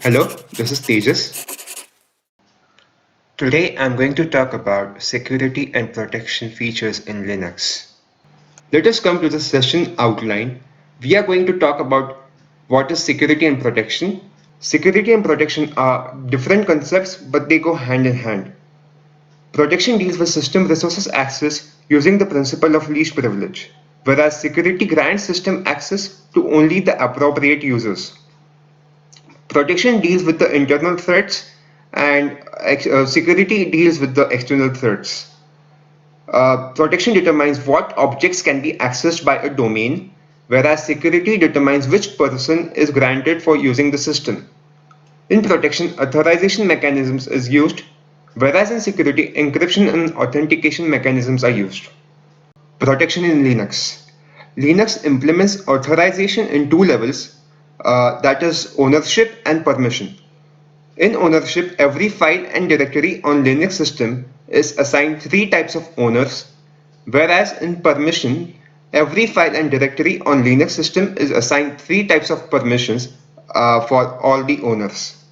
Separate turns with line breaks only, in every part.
Hello, this is Tejas. Today I'm going to talk about security and protection features in Linux. Let us come to the session outline. We are going to talk about what is security and protection. Security and protection are different concepts, but they go hand in hand. Protection deals with system resources access using the principle of least privilege, whereas security grants system access to only the appropriate users. Protection deals with the internal threats and security deals with the external threats. Protection determines what objects can be accessed by a domain, whereas security determines which person is granted for using the system. In protection, authorization mechanisms is used, whereas in security, encryption and authentication mechanisms are used. Protection in Linux. Linux implements authorization in two levels, that is ownership and permission. In ownership, every file and directory on Linux system is assigned three types of owners, whereas in permission, every file and directory on Linux system is assigned three types of permissions for all the owners.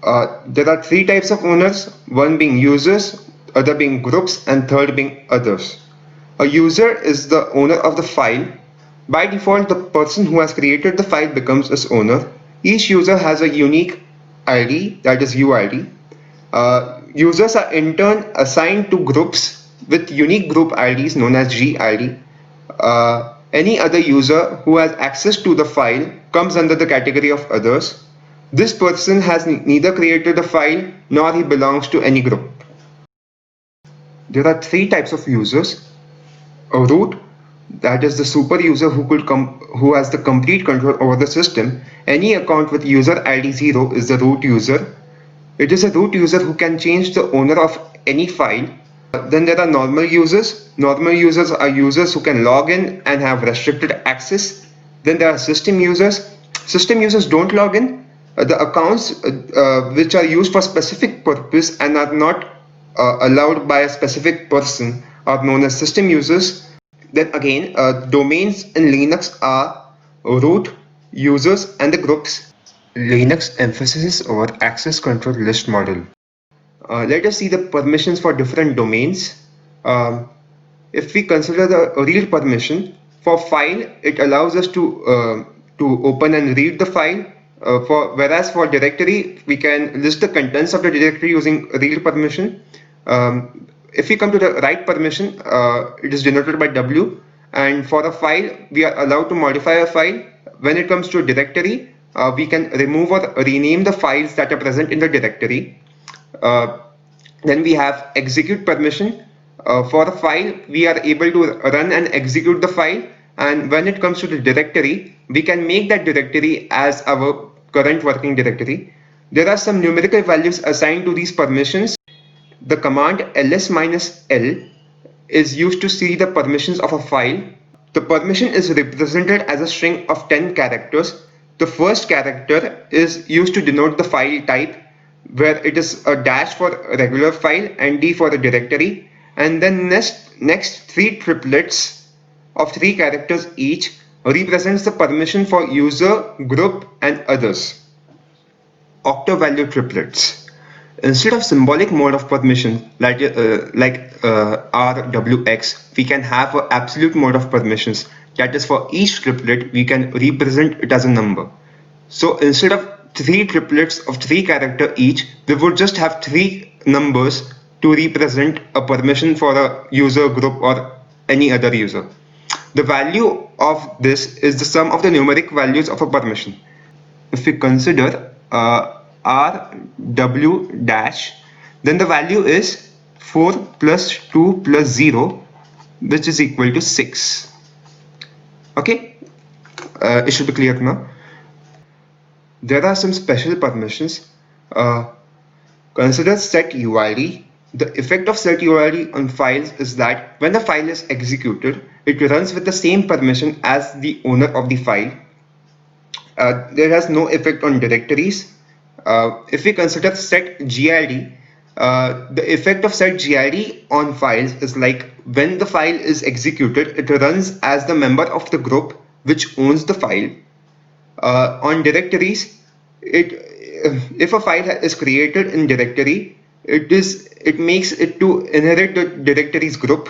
There are three types of owners, one being users, other being groups, and third being others. A user is the owner of the file. By default, the person who has created the file becomes its owner. Each user has a unique ID, that is UID. Users are in turn assigned to groups with unique group IDs known as GID. Any other user who has access to the file comes under the category of others. This person has neither created a file nor he belongs to any group. There are three types of users. A root, that is the super user who has the complete control over the system. Any account with user ID 0 is the root user. It is a root user who can change the owner of any file. Then there are normal users. Normal users are users who can log in and have restricted access. Then there are system users. System users don't log in. The accounts which are used for specific purpose and are not allowed by a specific person are known as system users. Then again, domains in Linux are root, users, and the groups. Linux emphasizes over access control list model. Let us see the permissions for different domains. If we consider the read permission, for file, it allows us to open and read the file. Whereas for directory, we can list the contents of the directory using read permission. If we come to the write permission, it is denoted by W. And for a file, we are allowed to modify a file. When it comes to a directory, we can remove or rename the files that are present in the directory. Then we have execute permission. For a file, we are able to run and execute the file. And when it comes to the directory, we can make that directory as our current working directory. There are some numerical values assigned to these permissions. The command ls-l is used to see the permissions of a file. The permission is represented as a string of 10 characters. The first character is used to denote the file type, where it is a dash for a regular file and D for a directory. And then next three triplets of 3 characters each represents the permission for user, group, and others. Octo-value triplets. Instead of symbolic mode of permission like RWX, we can have an absolute mode of permissions. That is, for each triplet, we can represent it as a number. So instead of 3 triplets of 3 characters each, we would just have 3 numbers to represent a permission for a user, group, or any other user. The value of this is the sum of the numeric values of a permission. If we consider RW dash, then the value is 4 plus 2 plus 0, which is equal to 6. Okay, it should be clear now. There are some special permissions. Consider set UID. The effect of set UID on files is that when the file is executed, it runs with the same permission as the owner of the file. There has no effect on directories. If we consider set GID, the effect of set GID on files is like when the file is executed, it runs as the member of the group which owns the file. On directories, it if a file is created in directory, it makes it to inherit the directories group.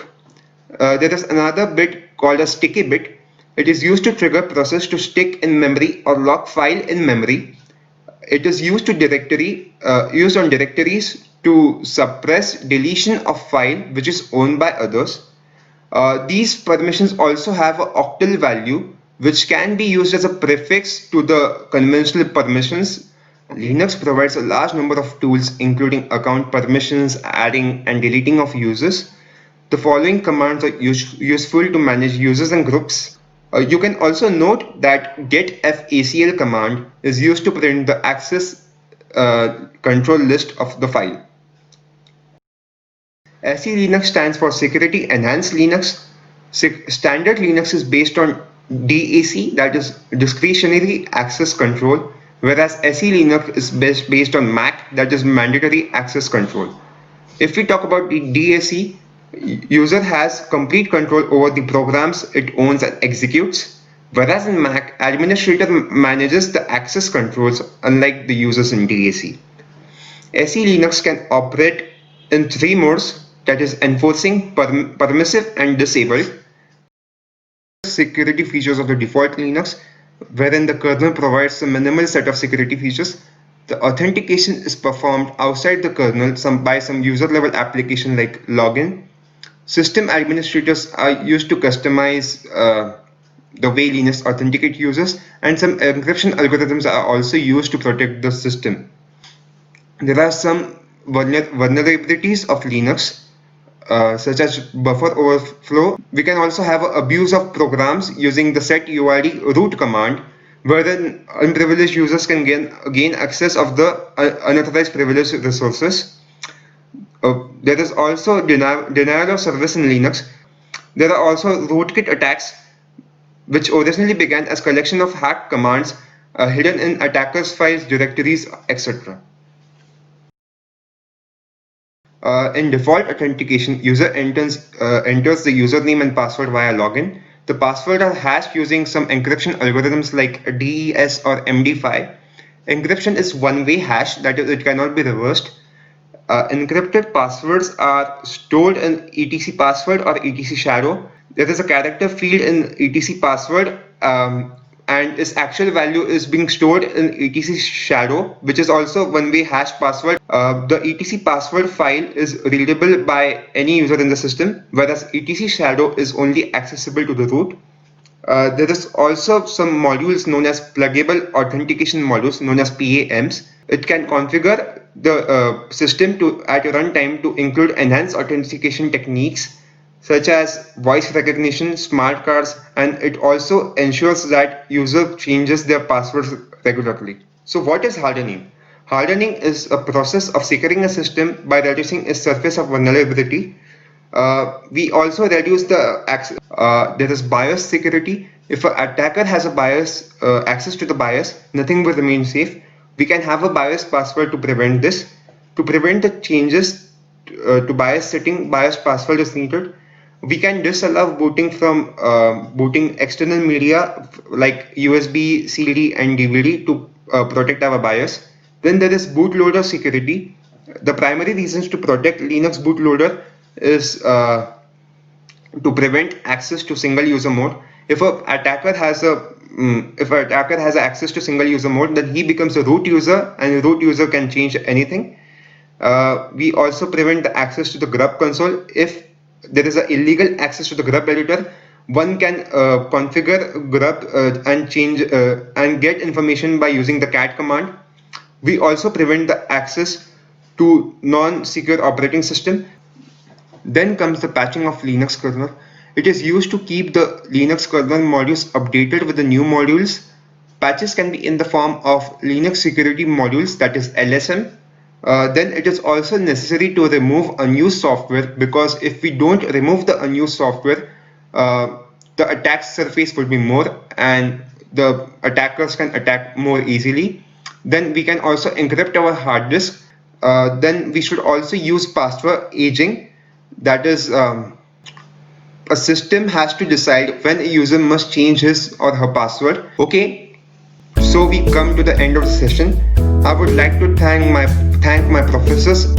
There is another bit called a sticky bit. It is used to trigger process to stick in memory or lock file in memory. It is used on directories to suppress deletion of file which is owned by others. These permissions also have an octal value which can be used as a prefix to the conventional permissions. Linux provides a large number of tools including account permissions, adding and deleting of users. The following commands are useful to manage users and groups. You can also note that getfacl command is used to print the access control list of the file. SE Linux stands for Security Enhanced Linux. Standard Linux is based on DAC, that is Discretionary Access Control, whereas SE Linux is based on MAC, that is Mandatory Access Control. If we talk about the DAC, user has complete control over the programs it owns and executes, whereas in Mac, administrator manages the access controls unlike the users in DAC. SE Linux can operate in three modes, that is enforcing, permissive and disabled. Security features of the default Linux, wherein the kernel provides a minimal set of security features. The authentication is performed outside the kernel by some user level application like login. System administrators are used to customize the way Linux authenticate users, and some encryption algorithms are also used to protect the system. There are some vulnerabilities of Linux, such as buffer overflow. We can also have abuse of programs using the setuid root command, wherein unprivileged users can gain access of the unauthorized privileged resources. There is also denial of service in Linux. There are also rootkit attacks, which originally began as collection of hacked commands hidden in attackers' files, directories, etc. In default authentication, user enters the username and password via login. The password are hashed using some encryption algorithms like DES or MD5. Encryption is one-way hash, that is, it cannot be reversed. Encrypted passwords are stored in etc password or etc shadow. There is a character field in etc password, and its actual value is being stored in etc shadow, which is also one-way hash password. The etc password file is readable by any user in the system, whereas etc shadow is only accessible to the root. There is also some modules known as pluggable authentication modules known as PAMs. It can configure the system to at runtime to include enhanced authentication techniques such as voice recognition, smart cards, and it also ensures that user changes their passwords regularly. So what is hardening? Hardening is a process of securing a system by reducing its surface of vulnerability. We also reduce the access. There is BIOS security. If an attacker has a BIOS access to the BIOS, nothing will remain safe. We can have a BIOS password to prevent this. To prevent the changes to BIOS setting, BIOS password is needed. We can disallow booting from booting external media like USB, CD, and DVD to protect our BIOS. Then there is bootloader security. The primary reasons to protect Linux bootloader is to prevent access to single user mode. If an attacker has access to single user mode, then he becomes a root user, and root user can change anything. We also prevent the access to the grub console. If there is an illegal access to the grub editor, one can configure grub and change and get information by using the cat command. We also prevent the access to non-secure operating system. Then comes the patching of Linux kernel. It is used to keep the Linux kernel modules updated with the new modules. Patches can be in the form of Linux security modules, that is LSM. Then it is also necessary to remove unused software, because if we don't remove the unused software, the attack surface will be more and the attackers can attack more easily. Then we can also encrypt our hard disk. Then we should also use password aging, that is, a system has to decide when a user must change his or her password. Okay, So we come to the end of the session. I would like to thank my professors